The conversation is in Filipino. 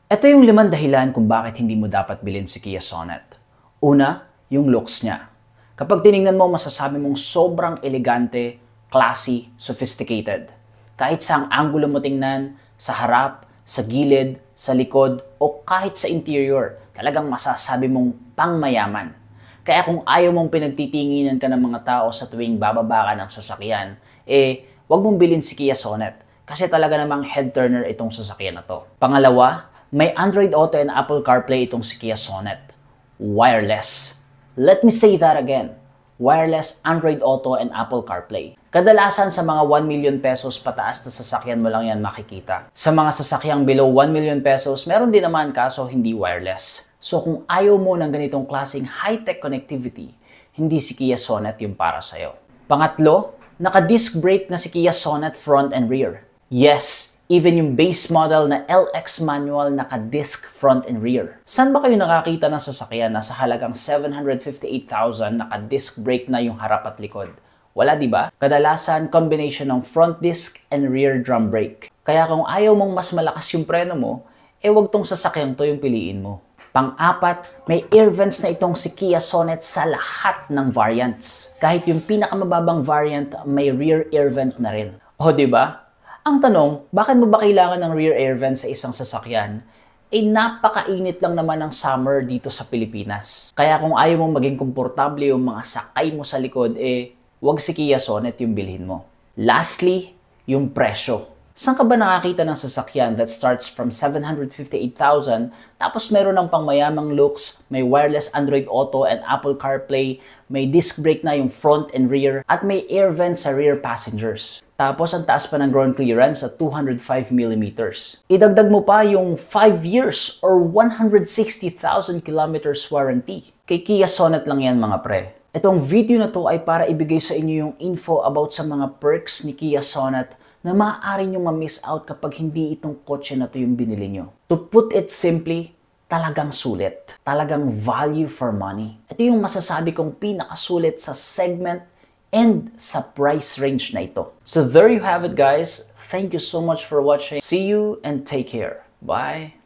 Ito yung 5 dahilan kung bakit hindi mo dapat bilhin si Kia Sonet. Una, yung looks niya. Kapag tiningnan mo, masasabi mong sobrang elegante, classy, sophisticated. Kahit sa ang anggulo mo tingnan, sa harap, sa gilid, sa likod, o kahit sa interior, talagang masasabi mong pangmayaman. Kaya kung ayaw mong pinagtitinginan ka ng mga tao sa tuwing bababa ka ng sasakyan, wag mong bilhin si Kia Sonet. Kasi talaga namang head turner itong sasakyan na to. Pangalawa, may Android Auto and Apple CarPlay itong si Kia Sonet. Wireless. Let me say that again. Wireless Android Auto and Apple CarPlay. Kadalasan sa mga 1 million pesos pataas na sasakyan mo lang yan makikita. Sa mga sasakyang below 1 million pesos, meron din naman kaso hindi wireless. So kung ayaw mo ng ganitong klaseng high-tech connectivity, hindi si Kia Sonet yung para sa'yo. Pangatlo, naka-disc brake na si Kia Sonet front and rear. Yes, even yung base model na LX manual naka-disc front and rear. Saan ba kayo nakakita ng sasakyan na sa halagang 758,000 naka-disc brake na yung harap at likod? Wala, di ba? Kadalasan, combination ng front disc and rear drum brake. Kaya kung ayaw mong mas malakas yung preno mo, wag tong sasakyan to yung piliin mo. Pang-apat, may air vents na itong si Kia Sonet sa lahat ng variants. Kahit yung pinakamababang variant, may rear air vent na rin. O, di ba? Ang tanong, bakit mo ba kailangan ng rear air vent sa isang sasakyan? Napakainit lang naman ng summer dito sa Pilipinas. Kaya kung ayaw mong maging komportable yung mga sakay mo sa likod, wag si Kia Sonet yung bilhin mo. Lastly, yung presyo. Saan ka ba nakakita ng sasakyan that starts from 758,000 tapos meron ng pangmayamang looks, may wireless Android Auto and Apple CarPlay, may disc brake na yung front and rear, at may air vent sa rear passengers. Tapos ang taas pa ng ground clearance sa 205mm. Idagdag mo pa yung 5 years or 160,000 kilometers warranty. Kay Kia Sonet lang yan mga pre. Itong video na to ay para ibigay sa inyo yung info about sa mga perks ni Kia Sonet na maaari nyo ma-miss out kapag hindi itong kotse na to yung binili nyo. To put it simply, talagang sulit. Talagang value for money. Ito yung masasabi kong pinakasulit sa segment and sa price range na ito. So there you have it guys. Thank you so much for watching. See you and take care. Bye!